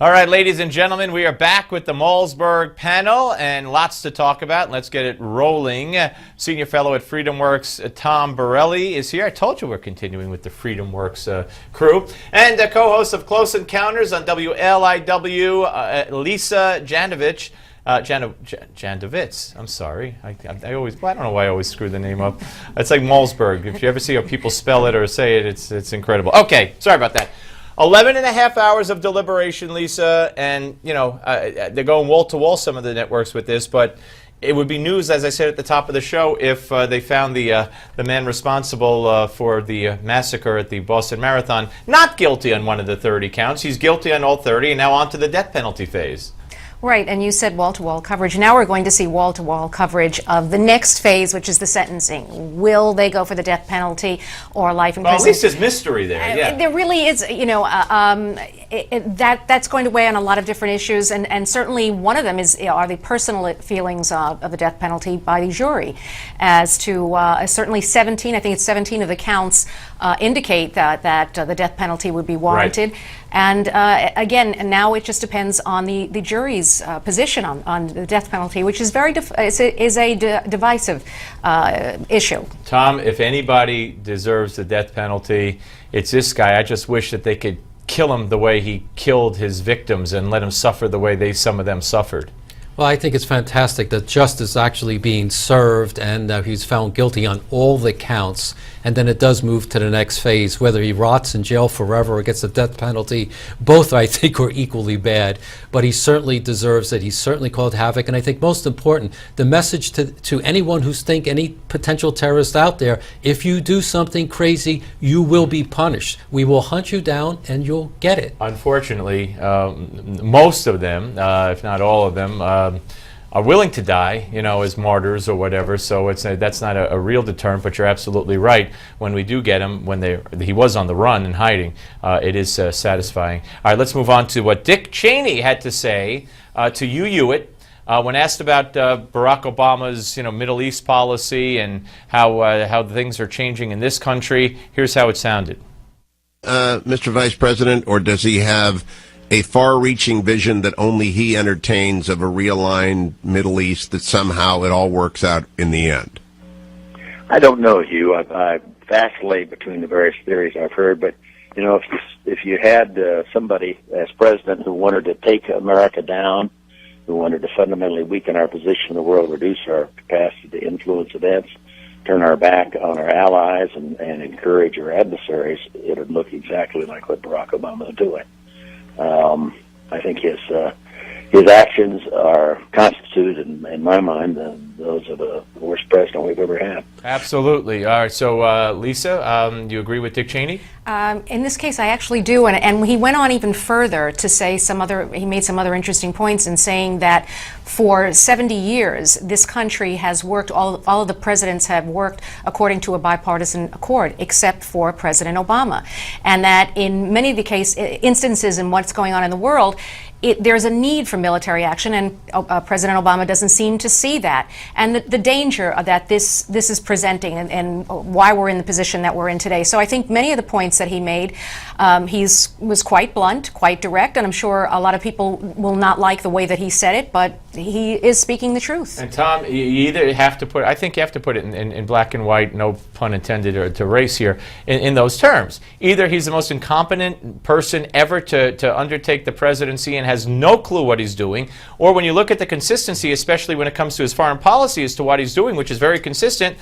All right, ladies and gentlemen, we are back with the Malzberg panel and lots to talk about. Let's get it rolling. Senior fellow at FreedomWorks, Tom Borelli, is here. I told you we're continuing with the FreedomWorks crew. And co-host of Close Encounters on WLIW, Lisa Jandovitz. Jandovitz. I'm sorry. I don't know why I always screw the name up. It's like Malzberg. If you ever see how people spell it or say it, it's incredible. Okay, sorry about that. 11 and a half hours of deliberation, Lisa, and they're going wall to wall, some of the networks, with this, but it would be news, as I said at the top of the show, if they found the man responsible for the massacre at the Boston Marathon not guilty on one of the 30 counts. He's guilty on all 30, and now on to the death penalty phase. Right, and you said wall-to-wall coverage. Now we're going to see wall-to-wall coverage of the next phase, which is the sentencing. Will they go for the death penalty or life in prison? Well, at least there's mystery there, yeah. There really is, that's going to weigh on a lot of different issues, and certainly one of them are the personal feelings of the death penalty by the jury. As to certainly 17, I think it's 17 of the counts indicate that the death penalty would be warranted. Right. And again, now it just depends on the jury's position on the death penalty, which is a divisive issue. Tom, if anybody deserves the death penalty, it's this guy. I just wish that they could kill him the way he killed his victims and let him suffer the way some of them suffered. Well, I think it's fantastic that justice is actually being served and he's found guilty on all the counts. And then it does move to the next phase, whether he rots in jail forever or gets a death penalty. Both, I think, are equally bad. But he certainly deserves it. He's certainly caused havoc. And I think most important, the message to anyone who's any potential terrorist out there, if you do something crazy, you will be punished. We will hunt you down and you'll get it. Unfortunately, most of them, if not all of them, are willing to die, as martyrs or whatever. So that's not a real deterrent. But you're absolutely right. When we do get him, he was on the run and hiding, it is satisfying. All right, let's move on to what Dick Cheney had to say to Hugh Hewitt when asked about Barack Obama's Middle East policy and how things are changing in this country. Here's how it sounded. Mr. Vice President, or does he have a far-reaching vision that only he entertains of a realigned Middle East, that somehow it all works out in the end? I don't know, Hugh. I vacillate between the various theories I've heard, but if you had somebody as president who wanted to take America down, who wanted to fundamentally weaken our position in the world, reduce our capacity to influence events, turn our back on our allies, and encourage our adversaries, it would look exactly like what Barack Obama is doing. I think his actions constitute, in my mind, those of the worst president we've ever had. Absolutely. All right. So, Lisa, do you agree with Dick Cheney? In this case, I actually do, and he went on even further to say he made some other interesting points in saying that for 70 years, this country has worked, all of the presidents have worked according to a bipartisan accord, except for President Obama. And that in many of the instances in what's going on in the world, there's a need for military action, and President Obama doesn't seem to see that. And the danger that this is presenting and why we're in the position that we're in today. So I think many of the points that he made, was quite blunt, quite direct, and I'm sure a lot of people will not like the way that he said it, but he is speaking the truth. And Tom, you either have to I think you have to put it in black and white, no pun intended, or to race here, in those terms. Either he's the most incompetent person ever to undertake the presidency and has no clue what he's doing, or when you look at the consistency, especially when it comes to his foreign policy as to what he's doing, which is very consistent,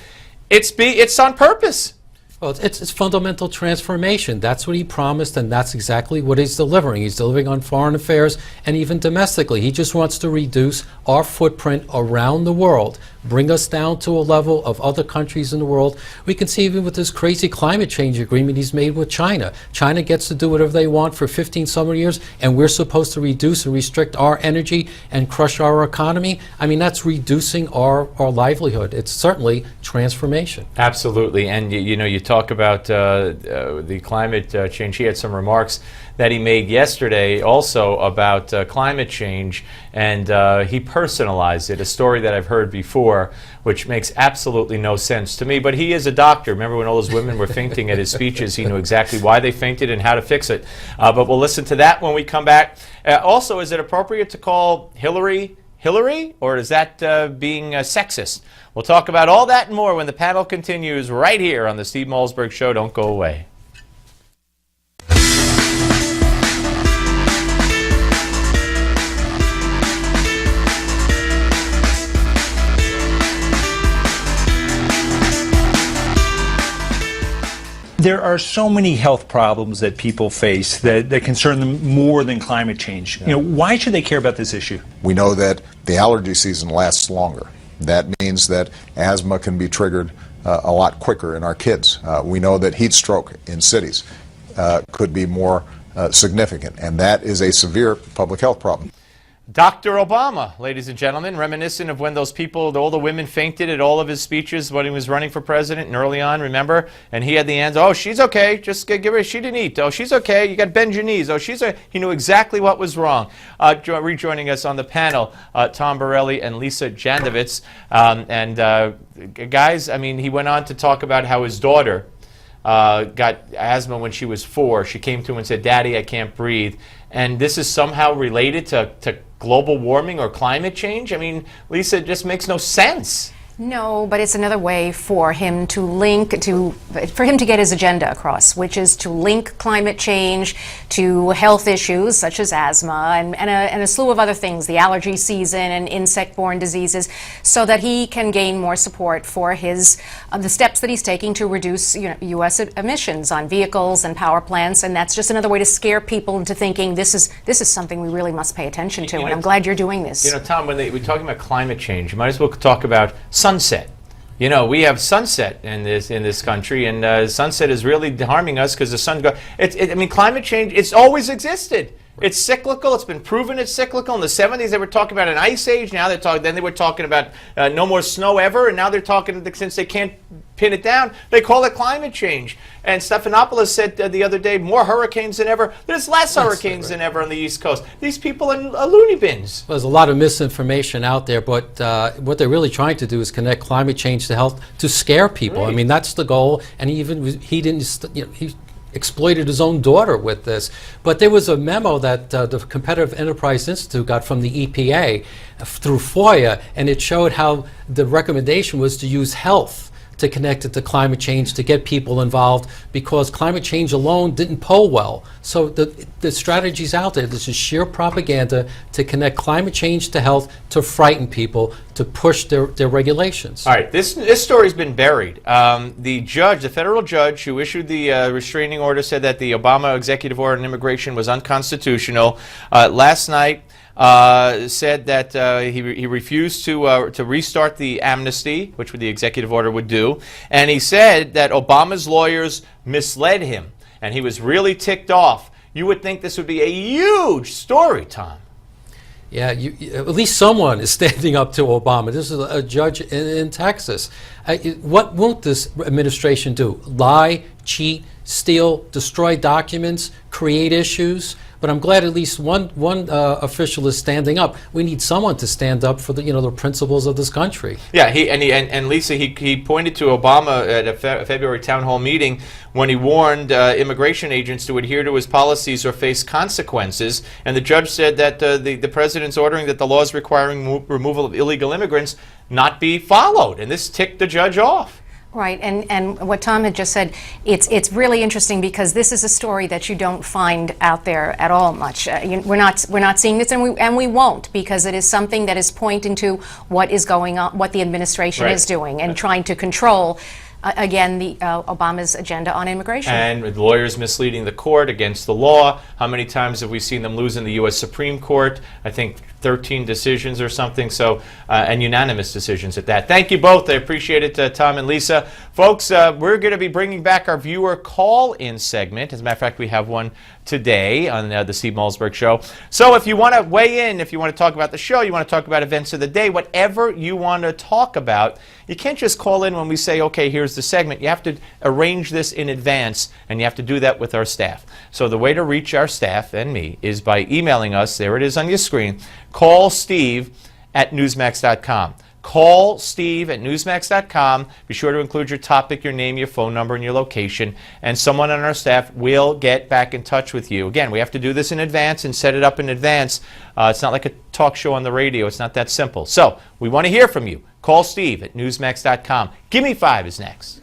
it's on purpose. Well, it's fundamental transformation. That's what he promised, and that's exactly what he's delivering. He's delivering on foreign affairs and even domestically. He just wants to reduce our footprint around the world, bring us down to a level of other countries in the world. We can see even with this crazy climate change agreement he's made with China. China gets to do whatever they want for 15 summer years, and we're supposed to reduce and restrict our energy and crush our economy. I mean, that's reducing our livelihood. It's certainly transformation. Absolutely. And you talk talk about the climate change, he had some remarks that he made yesterday also about climate change, and he personalized it, a story that I've heard before, which makes absolutely no sense to me. But he is a doctor. Remember when all those women were fainting at his speeches? He knew exactly why they fainted and how to fix it. But we'll listen to that when we come back. Also, is it appropriate to call Hillary, or is that being sexist? We'll talk about all that and more when the panel continues right here on the Steve Malzberg Show. Don't go away. There are so many health problems that people face that concern them more than climate change. You know, why should they care about this issue? We know that the allergy season lasts longer. That means that asthma can be triggered a lot quicker in our kids. We know that heat stroke in cities could be more significant, and that is a severe public health problem. Dr. Obama, ladies and gentlemen, reminiscent of when those people, all the women fainted at all of his speeches when he was running for president and early on, remember? And he had the answer, oh, she's okay, just give her, she didn't eat. Oh, she's okay, you got bend your knees. Oh, she's okay. He knew exactly what was wrong. Rejoining us on the panel, Tom Borelli and Lisa Jandovitz. Guys, I mean, he went on to talk about how his daughter got asthma when she was 4. She came to him and said, Daddy, I can't breathe. And this is somehow related to global warming or climate change? I mean, Lisa, it just makes no sense. No, but it's another way for him to for him to get his agenda across, which is to link climate change to health issues such as asthma and a slew of other things, the allergy season and insect-borne diseases, so that he can gain more support for his the steps that he's taking to reduce U.S. emissions on vehicles and power plants. And that's just another way to scare people into thinking this is something we really must pay attention to. And I'm glad you're doing this. You know, Tom, when we're talking about climate change, you might as well talk about sunset. You know, we have sunset in this country, and sunset is really harming us because the sun goes. I mean, climate change, it's always existed. It's cyclical. It's been proven it's cyclical. In the 70s, they were talking about an ice age. Now they're talking. Then they were talking about no more snow ever, and now they're talking, since they can't pin it down, they call it climate change. And Stephanopoulos said the other day, more hurricanes than ever. There's less hurricanes than ever on the East Coast. These people are loony bins. There's a lot of misinformation out there, but what they're really trying to do is connect climate change to health to scare people. Right. I mean, that's the goal. And he exploited his own daughter with this. But there was a memo that the Competitive Enterprise Institute got from the EPA through FOIA, and it showed how the recommendation was to use health to connect it to climate change to get people involved, because climate change alone didn't poll well. So the strategy's out there. This is sheer propaganda to connect climate change to health, to frighten people, to push their regulations. All right, this story's been buried. The federal judge who issued the restraining order said that the Obama executive order on immigration was unconstitutional. Last night, said that he refused to restart the amnesty, which the executive order would do, and he said that Obama's lawyers misled him, and he was really ticked off. You would think this would be a huge story, Tom. Yeah, at least someone is standing up to Obama. This is a judge in Texas. What won't this administration do? Lie, cheat, steal, destroy documents, create issues? But I'm glad at least one official is standing up. We need someone to stand up for the principles of this country. Yeah, and Lisa, he pointed to Obama at a February town hall meeting when he warned immigration agents to adhere to his policies or face consequences. And the judge said that the president's ordering that the laws requiring removal of illegal immigrants not be followed, and this ticked the judge off. Right, and what Tom had just said, it's really interesting because this is a story that you don't find out there at all much. We're not seeing this, and we won't, because it is something that is pointing to what is going on, what the administration is doing, and trying to control. Again, the Obama's agenda on immigration. And lawyers misleading the court against the law. How many times have we seen them lose in the U.S. Supreme Court? I think 13 decisions or something, so and unanimous decisions at that. Thank you both. I appreciate it, Tom and Lisa. Folks, we're going to be bringing back our viewer call-in segment. As a matter of fact, we have one today on the Steve Malzberg Show. So if you want to weigh in, if you want to talk about the show, you want to talk about events of the day, whatever you want to talk about, you can't just call in when we say, okay, here's the segment. You have to arrange this in advance, and you have to do that with our staff. So the way to reach our staff and me is by emailing us. There it is on your screen. Call Steve at Newsmax.com. Call Steve at Newsmax.com. Be sure to include your topic, your name, your phone number, and your location, and someone on our staff will get back in touch with you. Again, we have to do this in advance and set it up in advance. It's not like a talk show on the radio. It's not that simple. So we want to hear from you. Call Steve at Newsmax.com. Give Me 5 is next.